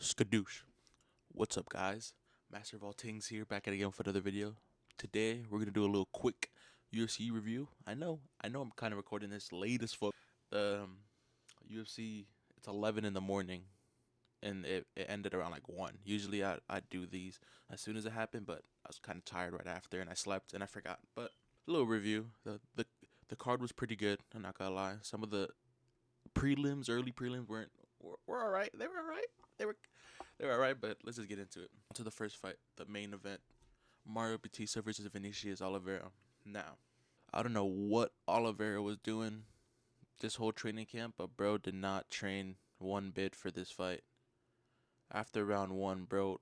Skadoosh. What's up, guys? Master of all things here, back at it again for another video. Today, we're gonna do a little quick UFC review. I know I'm kind of recording this late as fuck. UFC, it's 11 in the morning, and it ended around like 1. Usually I do these as soon as it happened, but I was kind of tired right after, and I slept, and I forgot. But a little review. The card was pretty good, I'm not gonna lie. Some of the early prelims were all right. They were all right. They were they were all right. But let's just get into it. To the first fight, the main event: Mario Bautista versus Vinicius Oliveira. Now, I don't know what Oliveira was doing this whole training camp, but bro did not train one bit for this fight. After round one, bro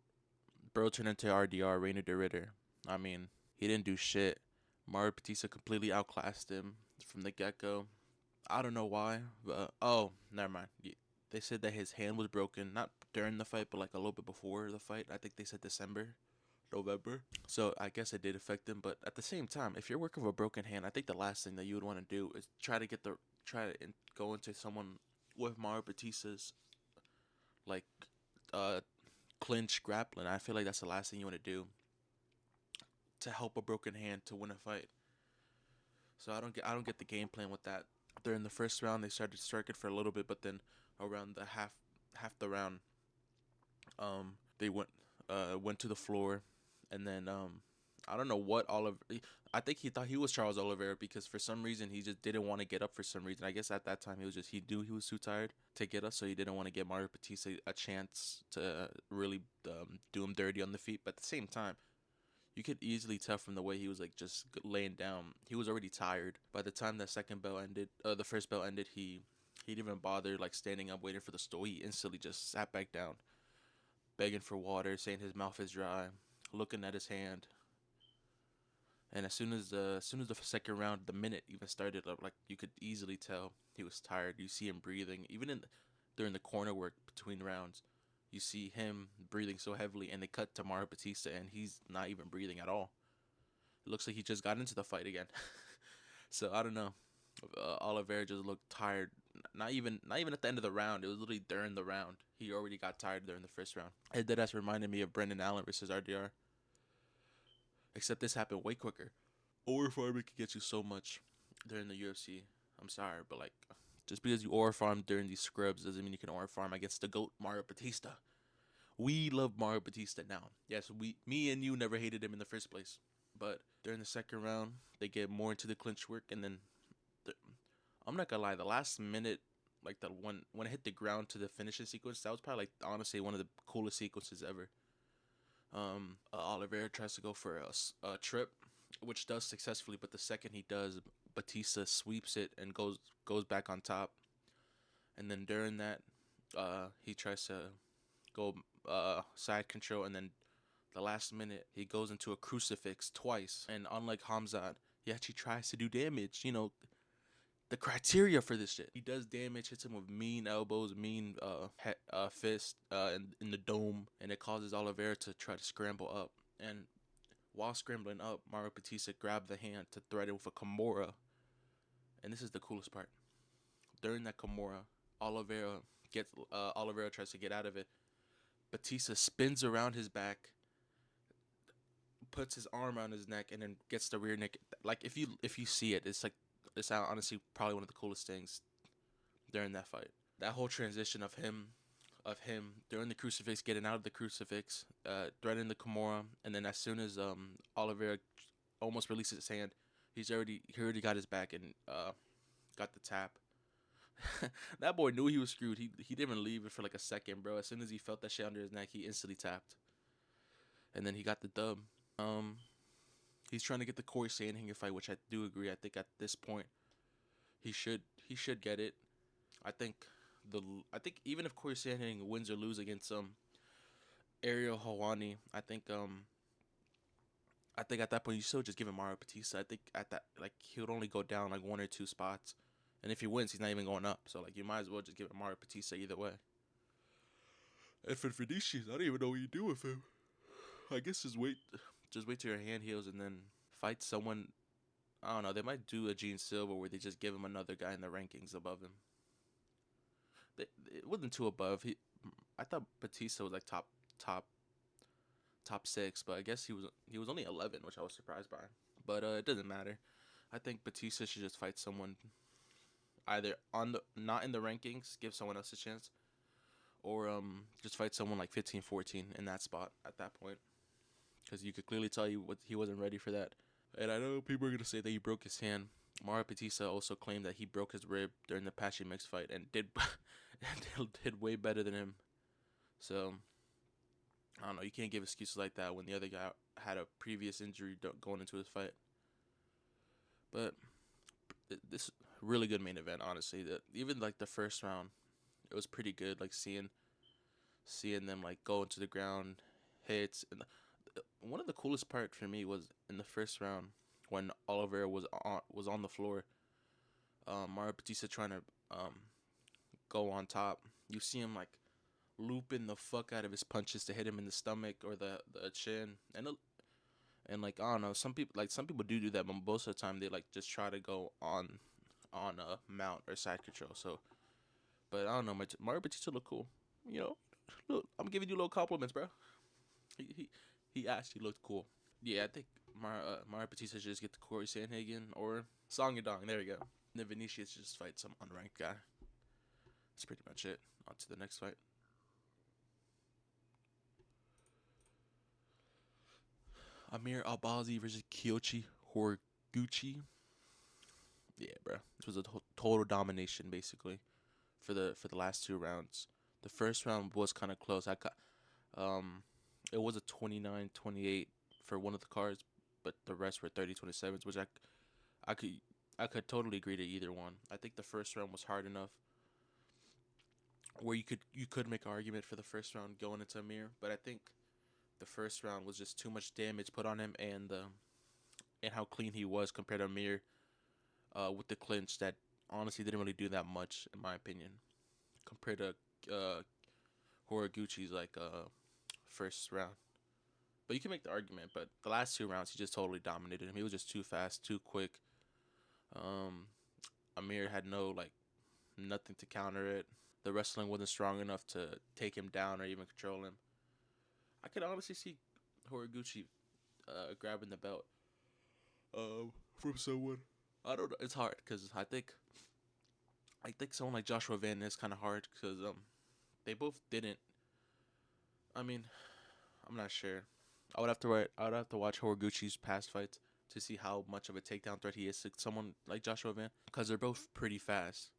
turned into RDR, Rainer de Ritter. I mean, he didn't do shit. Mario Bautista completely outclassed him from the get go. I don't know why, but oh, never mind. They said that his hand was broken, not during the fight, but like a little bit before the fight. I think they said December, November. So I guess it did affect him. But at the same time, if you're working with a broken hand, I think the last thing that you would want to do is try to go into someone with Mario Batista's like uh clinch grappling. I feel like that's the last thing you want to do to help a broken hand to win a fight. So I don't get the game plan with that. During the first round, they started striking for a little bit, but then around the half the round, they went to the floor, and then I don't know what Oliver. I think he thought he was Charles Oliveira because for some reason he just didn't want to get up for some reason. I guess at that time he knew he was too tired to get up, so he didn't want to give Mario Batista a chance to really do him dirty on the feet. But at the same time, you could easily tell from the way he was like just laying down. He was already tired. By the time that second bell ended, the first bell ended, he didn't even bother like standing up waiting for the stool. He instantly just sat back down, begging for water, saying his mouth is dry, looking at his hand. And as soon as the second round, the minute even started, like you could easily tell he was tired. You see him breathing, even during the corner work between rounds. You see him breathing so heavily, and they cut to Mario Batista, and he's not even breathing at all. It looks like he just got into the fight again. So I don't know. Oliveira just looked tired. Not even at the end of the round. It was literally during the round. He already got tired during the first round. It did as reminded me of Brendan Allen versus RDR. Except this happened way quicker. Or farming can get you so much during the UFC. I'm sorry, but like, just because you aura farm during these scrubs doesn't mean you can aura farm against the GOAT Mario Batista. We love Mario Batista now. Yes, me and you never hated him in the first place. But during the second round, they get more into the clinch work, and then the, I'm not gonna lie, the last minute, like the one when it hit the ground to the finishing sequence, that was probably like honestly one of the coolest sequences ever. Oliveira tries to go for a trip, which does successfully, but the second he does, Batista sweeps it and goes back on top. And then during that, he tries to go side control, and then the last minute he goes into a crucifix twice. And unlike Hamzat, he actually tries to do damage. The criteria for this shit. He does damage, hits him with mean elbows, mean fist in the dome, and it causes Oliveira to try to scramble up. And while scrambling up, Mario Batista grabbed the hand to threaten with a Kimura. And this is the coolest part. During that Kimura, Oliveira tries to get out of it. Batista spins around his back, puts his arm around his neck, and then gets the rear neck. Like if you see it, it's honestly probably one of the coolest things during that fight. That whole transition of him during the crucifix, getting out of the crucifix, threading the Kimura, and then as soon as Oliveira almost releases his hand, he already got his back and got the tap. That boy knew he was screwed. He didn't even leave it for like a second, bro. As soon as he felt that shit under his neck, he instantly tapped, and then he got the dub. Um, he's trying to get the Corey Sandhagen fight, which I do agree. I think at this point he should get it. I think I think even if Corey Sandhagen wins or lose against Ariel Helwani, I think at that point you still just give him Mario Batista. I think at that like he would only go down like one or two spots, and if he wins, he's not even going up. So like you might as well just give him Mario Batista either way. And for Vinicius, I don't even know what you do with him. I guess just wait till your hand heals and then fight someone. I don't know. They might do a Gene Silva where they just give him another guy in the rankings above him. It wasn't too above. I thought Batista was like top top 6, but I guess he was only 11, which I was surprised by. But it doesn't matter. I think Batista should just fight someone either on the not in the rankings, give someone else a chance, or just fight someone like 15, 14 in that spot at that point, because you could clearly tell he wasn't ready for that. And I know people are gonna say that he broke his hand. Mario Bautista also claimed that he broke his rib during the Apache Mix fight and did did way better than him. So I don't know. You can't give excuses like that when the other guy had a previous injury going into his fight. But this really good main event, honestly. That even like the first round, it was pretty good. Like seeing them like go into the ground, hits, and one of the coolest part for me was in the first round when Oliveira was on the floor. Mario Batista trying to go on top. You see him like looping the fuck out of his punches to hit him in the stomach or the chin, and like I don't know, some people do that, but most of the time they like just try to go on a mount or side control. So, but I don't know, Mario Batista look cool. You know, look, I'm giving you little compliments, bro. He actually looked cool. Yeah, I think Mario Batista should just get the Corey Sandhagen or Song Yadong. There we go. And then Vinicius just fight some unranked guy. That's pretty much it. On to the next fight. Amir Albazi versus Kyochi Horiguchi. Yeah, bro. This was a total domination basically for the last 2 rounds. The first round was kind of close. It was a 29-28 for one of the cards, but the rest were 30-27s, which I could I could totally agree to either one. I think the first round was hard enough where you could make an argument for the first round going into Amir, but I think the first round was just too much damage put on him, and how clean he was compared to Amir with the clinch that honestly didn't really do that much in my opinion compared to Horiguchi's like first round. But you can make the argument, but the last 2 rounds he just totally dominated him. He was just too fast, too quick. Um, Amir had nothing to counter it. The wrestling wasn't strong enough to take him down or even control him. I could honestly see Horiguchi grabbing the belt from someone. I don't know. It's hard because I think someone like Joshua Van is kind of hard because they both didn't. I mean, I'm not sure. I would have to watch Horiguchi's past fights to see how much of a takedown threat he is to someone like Joshua Van because they're both pretty fast.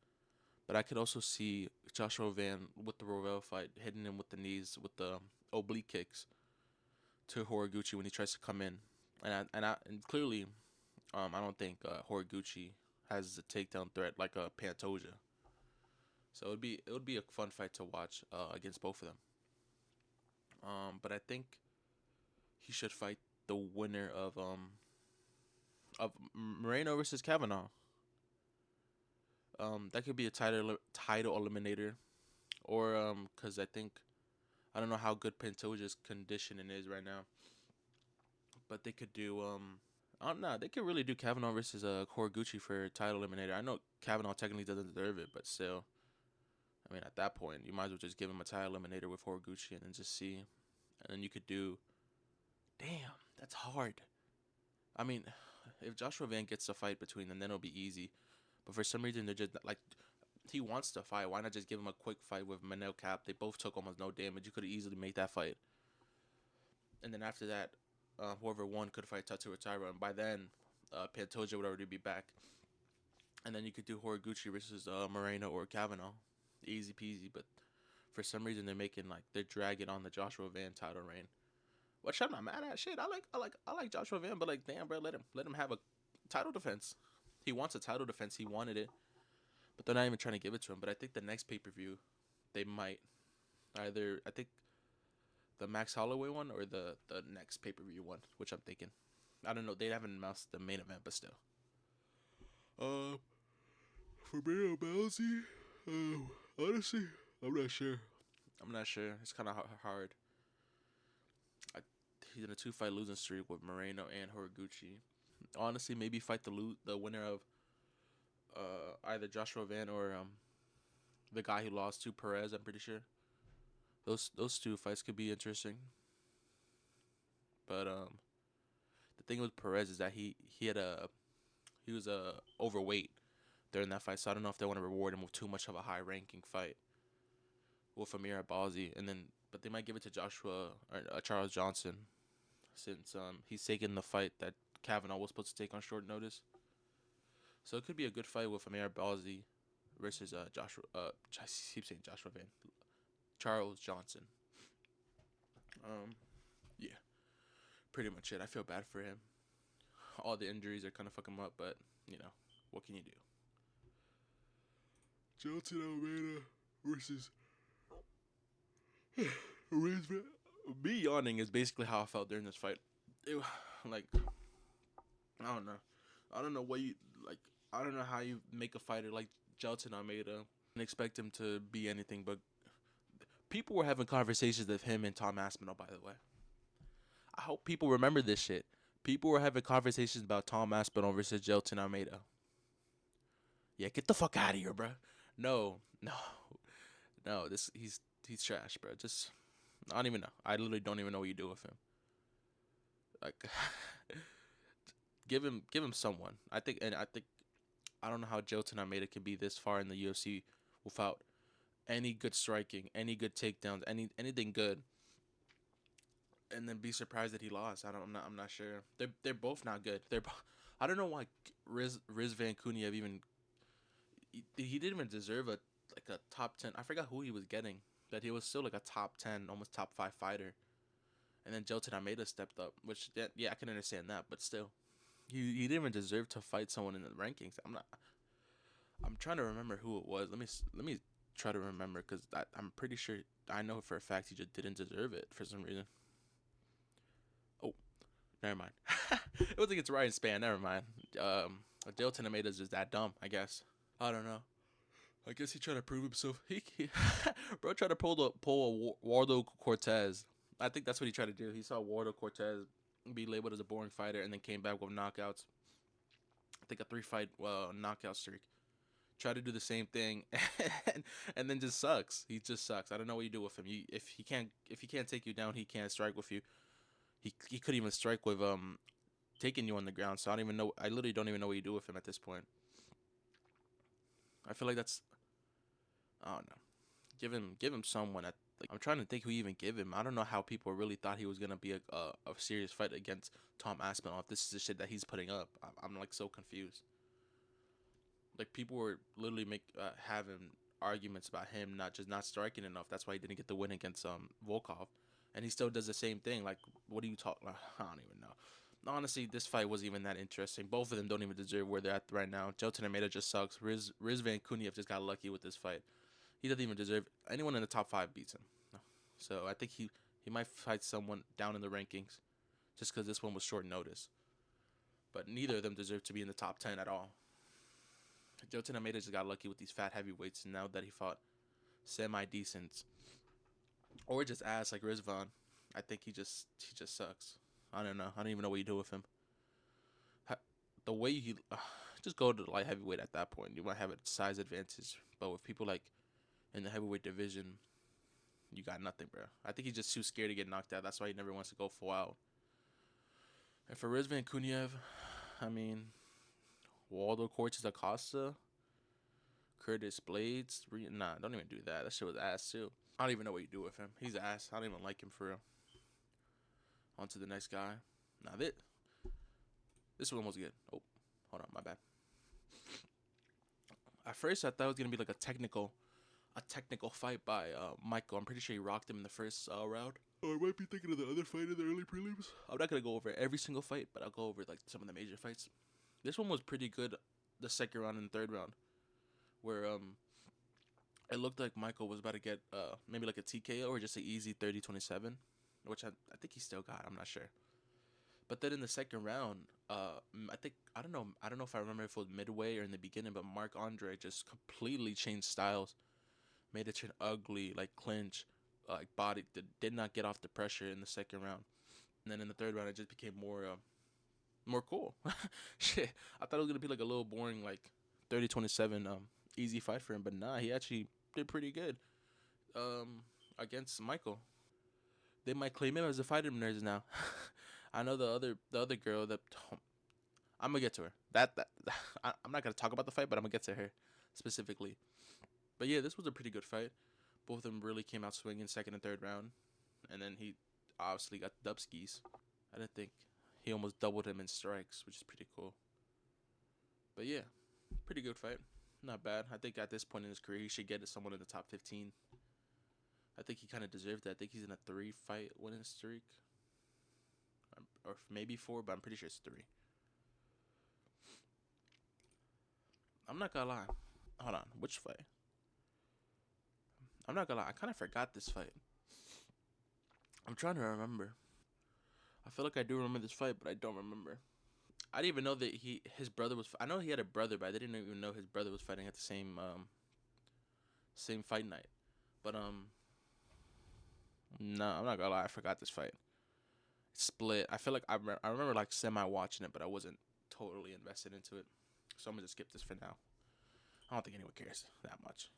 But I could also see Joshua Van with the Rovel fight hitting him with the knees with the oblique kicks to Horiguchi when he tries to come in, and clearly, I don't think Horiguchi has a takedown threat like a Pantoja. So it would be a fun fight to watch against both of them. But I think he should fight the winner of Moreno versus Kavanaugh. That could be a title eliminator, or because I don't know how good Pantoja's conditioning is right now, but they could do I don't know. They could really do Kavanaugh versus Horiguchi for title eliminator. I know Kavanaugh technically doesn't deserve it, but still, I mean, at that point, you might as well just give him a title eliminator with Horiguchi and then just see, and then you could do. Damn, that's hard. I mean, if Joshua Van gets a fight between them, then it'll be easy. But for some reason, they're just like, he wants to fight. Why not just give him a quick fight with Manel Cap? They both took almost no damage. You could have easily made that fight. And then after that, whoever won could fight Tatsuro Taira. And by then, Pantoja would already be back. And then you could do Horiguchi versus Moreno or Kavanaugh. Easy peasy. But for some reason, they're dragging on the Joshua Van title reign. Which I'm not mad at. Shit, I like Joshua Van, but like, damn, bro, let him have a title defense. He wants a title defense. He wanted it, but they're not even trying to give it to him. But I think the next pay per view, they might either. I think the Max Holloway one or the next pay per view one, which I'm thinking. I don't know. They haven't announced the main event, but still. Uh, for Mario Bowsy, honestly, I'm not sure. I'm not sure. It's kind of hard. He's in a 2-fight losing streak with Moreno and Horiguchi. Honestly, maybe fight the winner of either Joshua Van or the guy who lost to Perez. I'm pretty sure. Those two fights could be interesting. But the thing with Perez is that he was overweight during that fight, so I don't know if they want to reward him with too much of a high ranking fight with Amir Abazi, and then but they might give it to Joshua or Charles Johnson since he's taking the fight that Kavanaugh was supposed to take on short notice. So it could be a good fight with Amir Abazi versus Joshua. I keep saying Joshua Van Charles Johnson. Um, yeah, pretty much it. I feel bad for him. All the injuries are kind of fucking him up, but you know what can you do? Jelton Almeida versus me yawning is basically how I felt during this fight. It, like I don't know. I don't know what you like. I don't know how you make a fighter like Jelton Almeida and expect him to be anything but. People were having conversations of him and Tom Aspinall, by the way. I hope people remember this shit. People were having conversations about Tom Aspinall versus Jelton Almeida. Yeah, get the fuck out of here, bro. No, no, no. He's trash, bro. Just I don't even know. I literally don't even know what you do with him. Like, give him someone. I don't know how Jelton Almeida can be this far in the UFC without any good striking, any good takedowns, anything good, and then be surprised that he lost. I'm not sure. They're both not good. I don't know why Riz Van Kuniev even he didn't even deserve a top 10. I forgot who he was getting. That he was still like a top 10, almost top 5 fighter. And then Jelton Almeida stepped up, which yeah, I can understand that, but still, he didn't even deserve to fight someone in the rankings. I'm trying to remember who it was. Let me try to remember because I'm pretty sure I know for a fact he just didn't deserve it for some reason. Oh, never mind. It was against Ryan Spann. Never mind. Jelton Almeida is just that dumb, I guess. I don't know. I guess he tried to prove himself. He bro tried to pull a Wardo Cortez. I think that's what he tried to do. He saw Wardo Cortez be labeled as a boring fighter and then came back with knockouts. I think a 3-fight knockout streak. Try to do the same thing and then just sucks. He just sucks. I don't know what you do with him. If he can't take you down, he can't strike with you. He couldn't even strike with taking you on the ground. So I don't even know. I literally don't even know what you do with him at this point. I feel like that's I don't know. Give him someone at like I'm trying to think who even give him. I don't know how people really thought he was gonna be a serious fight against Tom Aspinall. If this is the shit that he's putting up, I'm like so confused. Like people were literally having arguments about him not striking enough. That's why he didn't get the win against Volkov, and he still does the same thing. Like what do you talk? I don't even know. Honestly, this fight wasn't even that interesting. Both of them don't even deserve where they're at right now. Jelton Almeida just sucks. Riz Van Kuniev just got lucky with this fight. He doesn't even deserve anyone in the top 5 beats him. So I think he might fight someone down in the rankings, just because this one was short notice. But neither of them deserve to be in the top 10 at all. Jelton Almeida just got lucky with these fat heavyweights. And now that he fought semi decent or just ass like Rizvan, I think he just sucks. I don't know. I don't even know what you do with him. The way you just go to light heavyweight at that point, you might have a size advantage. But with people like in the heavyweight division, you got nothing, bro. I think he's just too scared to get knocked out. That's why he never wants to go full out. And for Rizvan Kuniev, I mean, Waldo Cortez Acosta, Curtis Blades. Nah, don't even do that. That shit was ass, too. I don't even know what you do with him. He's ass. I don't even like him for real. On to the next guy. Now, this one was good. Oh, hold on. My bad. At first, I thought it was going to be like a technical fight by Michael. I'm pretty sure he rocked him in the first round. Or I might be thinking of the other fight in the early prelims. I'm not going to go over every single fight, but I'll go over like some of the major fights. This one was pretty good, the second round and the third round, where it looked like Michael was about to get maybe like a TKO or just an easy 30-27, which I think he still got. I'm not sure. But then in the second round, I don't know if I remember if it was midway or in the beginning, but Mark Andre just completely changed styles, made it turn ugly, like clinch, like body did not get off the pressure in the second round, and then in the third round it just became more cool. Shit, I thought it was gonna be like a little boring, like 30-27, easy fight for him, but nah, he actually did pretty good. against Michael. They might claim him as a fighter nerd now. I know the other girl that I'm gonna get to her. That I'm not gonna talk about the fight, but I'm gonna get to her specifically. But yeah, this was a pretty good fight. Both of them really came out swinging second and third round, and then he obviously got dubskis. I didn't think he almost doubled him in strikes, which is pretty cool. But yeah, pretty good fight. Not bad. I think at this point in his career, he should get someone in the top 15. I think he kind of deserved it. I think he's in a 3-fight winning streak, or maybe 4, but I'm pretty sure it's 3. I'm not gonna lie. Hold on, which fight? I'm not gonna lie. I kind of forgot this fight. I'm trying to remember. I feel like I do remember this fight, but I don't remember. I didn't even know that his brother was. I know he had a brother, but I didn't even know his brother was fighting at the same fight night. But no, I'm not gonna lie. I forgot this fight. Split. I feel like I remember like semi watching it, but I wasn't totally invested into it. So I'm gonna just skip this for now. I don't think anyone cares that much.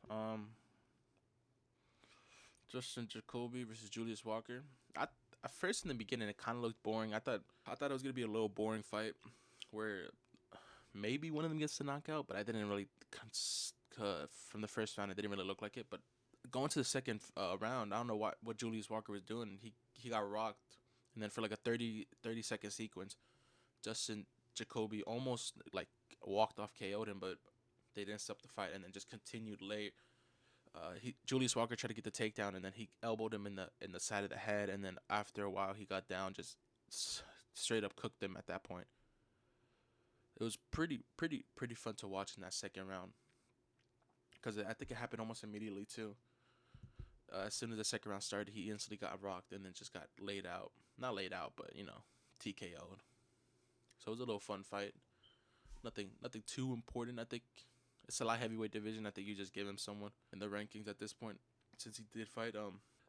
Justin Jacoby versus Julius Walker. At first in the beginning it kind of looked boring. I thought it was gonna be a little boring fight where maybe one of them gets the knockout, but I didn't really from the first round it didn't really look like it. But going to the second round, I don't know what Julius Walker was doing. He got rocked, and then for like a 30-second sequence, Justin Jacoby almost like walked off KO'd him, but they didn't stop the fight and then just continued late. Julius Walker tried to get the takedown, and then he elbowed him in the side of the head, and then after a while he got down, just straight up cooked him at that point. It was pretty fun to watch in that second round, because I think it happened almost immediately too. As soon as the second round started, he instantly got rocked and then just got laid out. Not laid out, but TKO'd. So it was a little fun fight. Nothing too important. I think it's a light heavyweight division. I think you just give him someone in the rankings at this point, since he did fight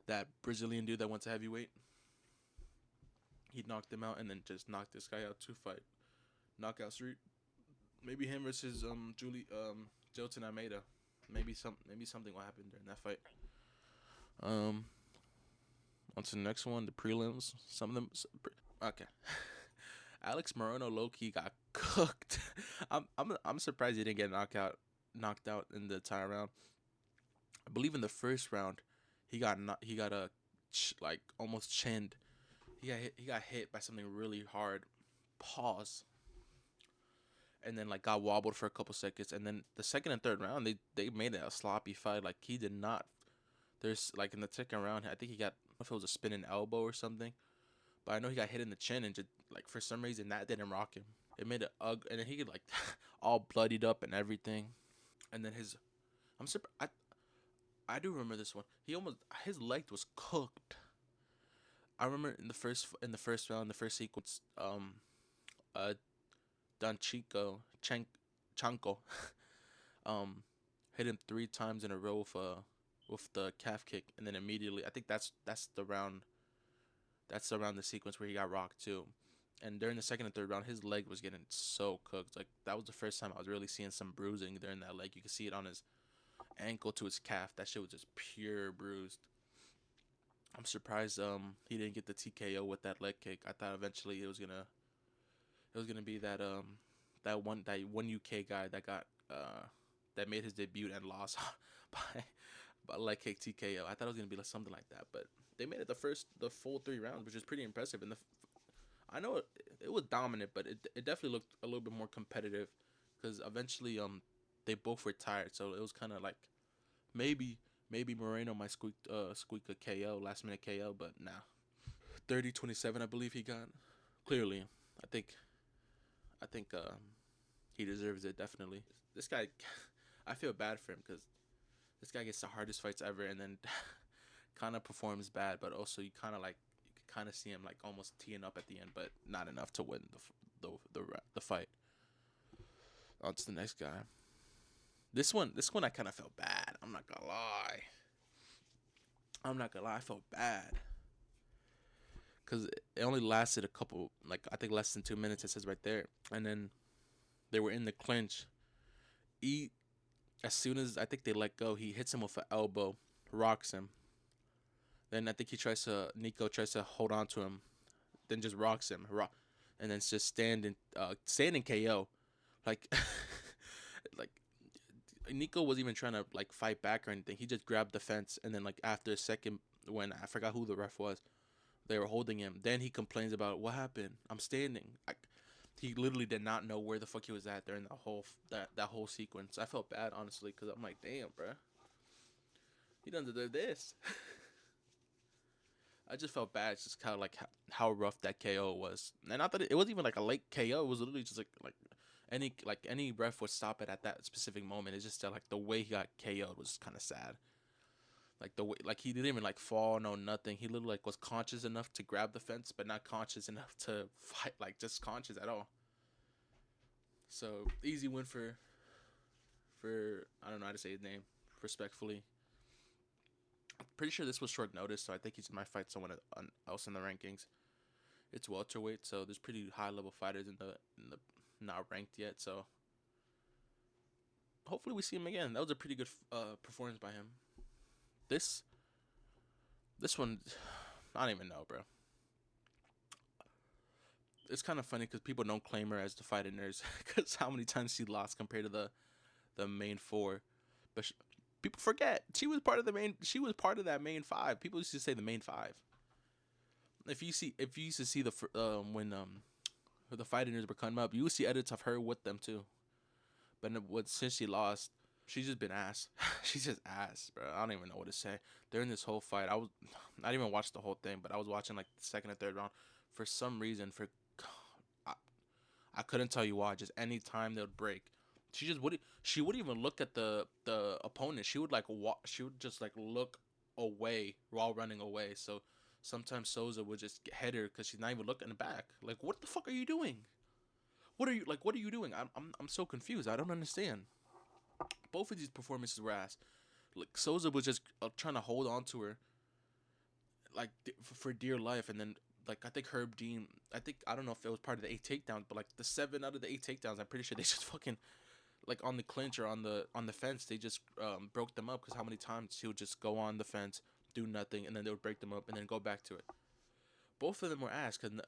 that Brazilian dude that went to heavyweight. He knocked him out and then just knocked this guy out 2-fight knockout streak. Maybe him versus Jilton Almeida. Maybe something will happen during that fight. On to the next one, the prelims. Some of them. Okay. Alex Moreno low-key got cooked. I'm surprised he didn't get knocked out in the time round. I believe in the first round, he got like almost chinned. He got hit by something really hard. Pause. And then like got wobbled for a couple seconds, and then the second and third round they made it a sloppy fight. Like he did not. There's like in the second round, I think he got, I don't know if it was a spinning elbow or something, but I know he got hit in the chin and just like for some reason that didn't rock him. It made it ugly, and then he get like all bloodied up and everything. And then I'm surprised. I do remember this one. His leg was cooked. I remember in the first round, the first sequence, uh, Chanko, hit him 3 times in a row with the calf kick, and then immediately, I think that's the round. That's around the sequence where he got rocked too. And during the second and third round, his leg was getting so cooked. Like that was the first time I was really seeing some bruising during that leg. You could see it on his ankle to his calf. That shit was just pure bruised. I'm surprised he didn't get the TKO with that leg kick. I thought eventually it was gonna be that one UK guy that made his debut and lost by leg kick TKO. I thought it was gonna be like something like that, but they made it the full 3 rounds, which is pretty impressive. And I know it was dominant, but it definitely looked a little bit more competitive, because eventually they both were tired, so it was kind of like maybe Moreno might squeak a KO, last minute KO, but nah. 30-27, I believe he got. Clearly, I think he deserves it, definitely. This guy, I feel bad for him, because this guy gets the hardest fights ever, and then kind of performs bad, but also you kind of see him like almost teeing up at the end, but not enough to win the fight. On to the next guy. This one I kind of felt bad. I'm not gonna lie. I felt bad, because it only lasted a couple, like I think less than 2 minutes. It says right there, and then they were in the clinch. As soon as I think they let go, he hits him with an elbow, rocks him, Then I think Nico tries to hold on to him, then just rocks him, and then it's just standing KO, like like Nico wasn't even trying to like fight back or anything. He just grabbed the fence, and then like after a second, when I forgot who the ref was, they were holding him. Then he complains about what happened. I'm standing. He literally did not know where the fuck he was at during that whole sequence. I felt bad honestly because I'm like, damn, bro, he done did this. I just felt bad. It's just kind of like how rough that KO was, and not that it wasn't even like a late KO. It was literally just any ref would stop it at that specific moment. It's just that like the way he got KO'd was kind of sad. Like the way, like he didn't even like fall, no nothing. He literally like was conscious enough to grab the fence, but not conscious enough to fight. Like just conscious at all. So easy win for I don't know how to say his name respectfully. I'm pretty sure this was short notice, so I think he might fight someone else in the rankings. It's welterweight, so there's pretty high level fighters in the not ranked yet. So hopefully we see him again. That was a pretty good performance by him. This one, I don't even know, bro. It's kind of funny because people don't claim her as the fighting nurse because how many times she lost compared to the main four, but people forget she was part of the main. She was part of that main five. People used to say the main five. If you used to see when the fighting nurse were coming up, you would see edits of her with them too. But since she lost, she's just been ass. She's just ass, bro. I don't even know what to say. During this whole fight, I didn't even watch the whole thing, but I was watching like the second or third round. For some reason, I, I couldn't tell you why. Just any time they would break, she wouldn't even look at the opponent. She would she would just like look away while running away. So sometimes Souza would just head her because she's not even looking back. Like, what the fuck are you doing? What are you doing? I'm so confused. I don't understand. Both of these performances were ass. Like Souza was just trying to hold on to her, like for dear life, and then like I think Herb Dean. I don't know if it was part of the 8 takedowns, but like the 7 out of the 8 takedowns, I'm pretty sure they just fucking like on the clinch or on the fence, they just broke them up because how many times she would just go on the fence, do nothing, and then they would break them up and then go back to it. Both of them were ass because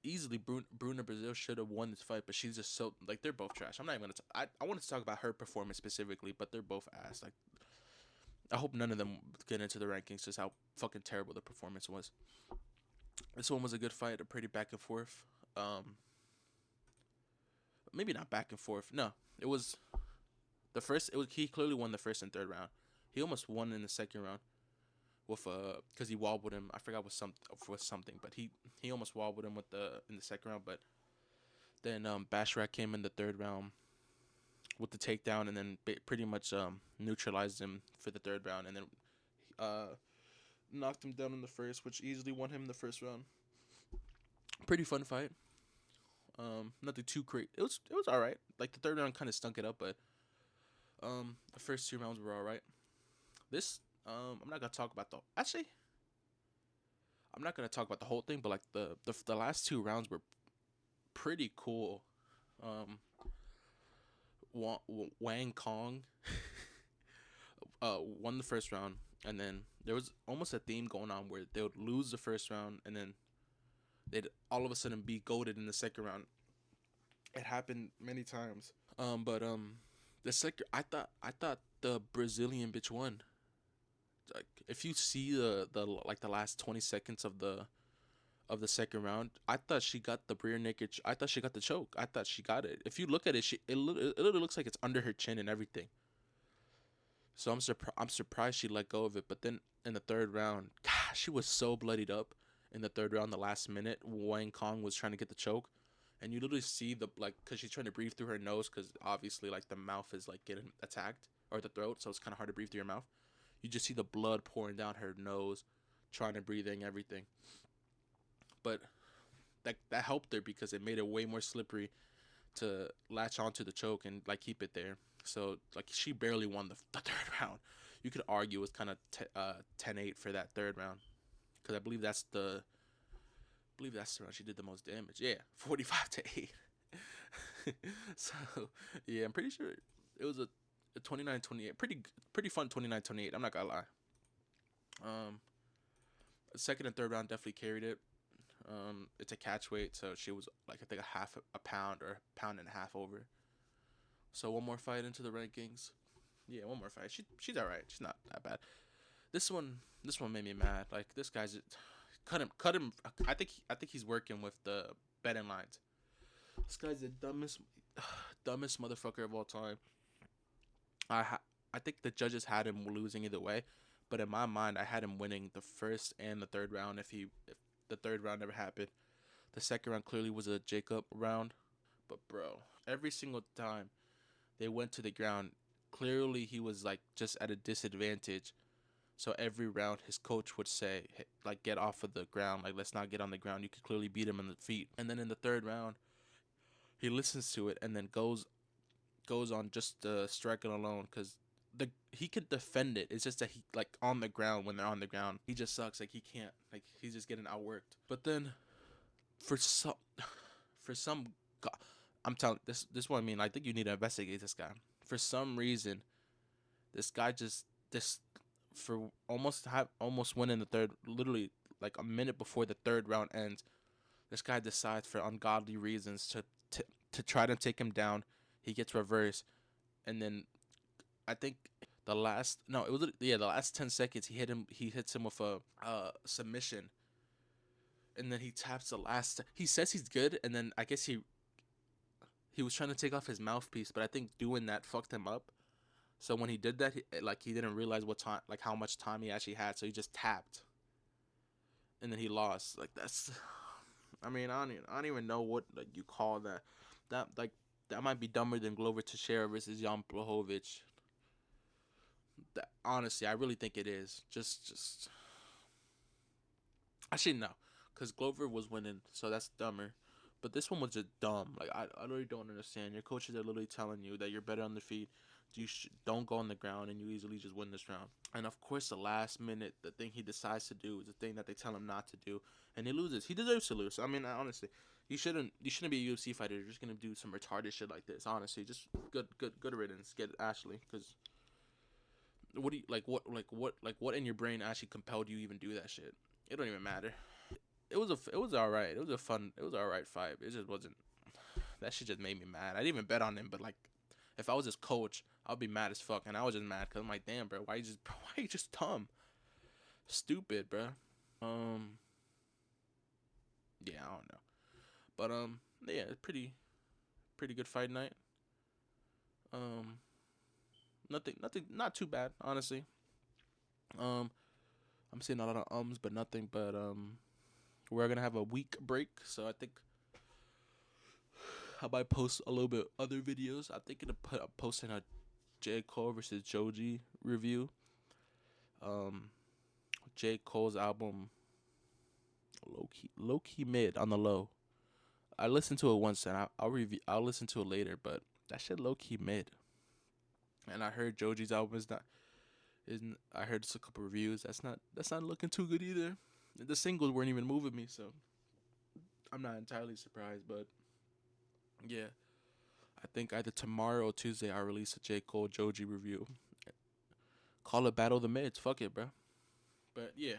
easily Bruna Brazil should have won this fight, but she's just so like they're both trash. I'm not even gonna. I wanted to talk about her performance specifically, but they're both ass. Like I hope none of them get into the rankings. Just how fucking terrible the performance was. This one was a good fight, a pretty back and forth. Maybe not back and forth. No, it was the first. It was he clearly won the first and third round. He almost won in the second round with because he wobbled him. I forgot was something, but he almost wobbled him with the in the second round, but then Bashrak came in the third round with the takedown, and then pretty much neutralized him for the third round, and then uh, knocked him down in the first, which easily won him the first round. Pretty fun fight. Nothing too great. It was all right. Like the third round kind of stunk it up, but the first 2 rounds were all right. This I'm not gonna talk about I'm not gonna talk about the whole thing, but like the last 2 rounds were pretty cool. Um, Wang Kong won the first round, and then there was almost a theme going on where they would lose the first round, and then they'd all of a sudden be goated in the second round. It happened many times. But the second I thought the Brazilian bitch won. Like if you see the last 20 seconds of the second round, I thought she got the rear naked. I thought she got the choke. I thought she got it. If you look at it, it literally looks like it's under her chin and everything. So I'm surprised she let go of it. But then in the third round, gosh, she was so bloodied up. In the third round, the last minute, Wang Kong was trying to get the choke, and you literally see because she's trying to breathe through her nose, because obviously like the mouth is like getting attacked, or the throat, so it's kind of hard to breathe through your mouth. You just see the blood pouring down her nose, trying to breathe in everything. But that helped her because it made it way more slippery to latch onto the choke and like keep it there. So like she barely won the third round. You could argue it was kind of 10-8 for that third round, because I believe that's the round she did the most damage. Yeah, 45-8. So yeah, I'm pretty sure it was a 29-28. Pretty fun 29-28. I'm not gonna lie. Um, second and third round definitely carried it. It's a catch weight, so she was like I think a pound or a pound and a half over. So one more fight into the rankings. Yeah, one more fight. She's all right. She's not that bad. This one made me mad. Like this guy's cut him. I think he's working with the betting lines. This guy's the dumbest motherfucker of all time. I think the judges had him losing either way, but in my mind, I had him winning the first and the third round if the third round never happened. The second round clearly was a Jacob round, but bro, every single time they went to the ground, clearly he was like just at a disadvantage. So every round, his coach would say, hey, like, get off of the ground. Like, let's not get on the ground. You could clearly beat him in the feet. And then in the third round, he listens to it and then goes on just striking alone because he could defend it. It's just that he like on the ground when they're on the ground, he just sucks. Like he can't. Like he's just getting outworked. But then for some for some, I'm telling this is what I mean. I think you need to investigate this guy. For some reason, this guy just this for almost winning the third, literally like a minute before the third round ends, this guy decides for ungodly reasons to try to take him down. He gets reversed, and then I think the last 10 seconds he hits him with a submission, and then he taps the last. He says he's good, and then I guess he was trying to take off his mouthpiece, but I think doing that fucked him up. So when he did that, he didn't realize what time, like how much time he actually had. So he just tapped, and then he lost. Like that's, I mean, I don't even know what like you call that. That might be dumber than Glover Teixeira versus Jan Blachowicz. That, honestly, I really think it is. Just actually no, because Glover was winning, so that's dumber. But this one was just dumb. Like I really don't understand. Your coaches are literally telling you that you're better on the feet. Don't go on the ground, and you easily just win this round. And of course, the last minute, the thing he decides to do is the thing that they tell him not to do, and he loses. He deserves to lose. I mean, honestly, you shouldn't be a UFC fighter. You're just gonna do some retarded shit like this. Honestly, just good riddance. Get Ashley, because what do you what in your brain actually compelled you even do that shit? It don't even matter. It was all right. It was all right fight. It just wasn't. That shit just made me mad. I didn't even bet on him, but like, if I was his coach, I'd be mad as fuck. And I was just mad because I'm like, damn, bro, why you just dumb, stupid, bro. Um, yeah, I don't know, but yeah, pretty good fight night. Um, nothing, not too bad, honestly. Um, I'm seeing a lot of but nothing, but we're gonna have a week break, so I think I might post a little bit other videos. I'm thinking of posting a J. Cole versus Joji review. Um, J. Cole's album, low key mid on the low. I listened to it once and I'll listen to it later, but that shit low key mid. And I heard Joji's album is not isn't. I heard just a couple reviews. That's not looking too good either. The singles weren't even moving me, so I'm not entirely surprised. But yeah, I think either tomorrow or Tuesday I'll release a J. Cole Joji review. Call it Battle of the Mids. Fuck it, bro. But yeah,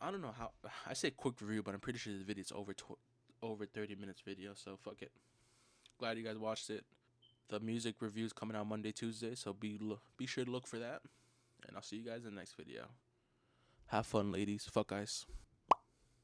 I don't know how. I say quick review, but I'm pretty sure the video's over 30 minutes video. So fuck it. Glad you guys watched it. The music review's coming out Monday, Tuesday. So be sure to look for that. And I'll see you guys in the next video. Have fun, ladies. Fuck guys.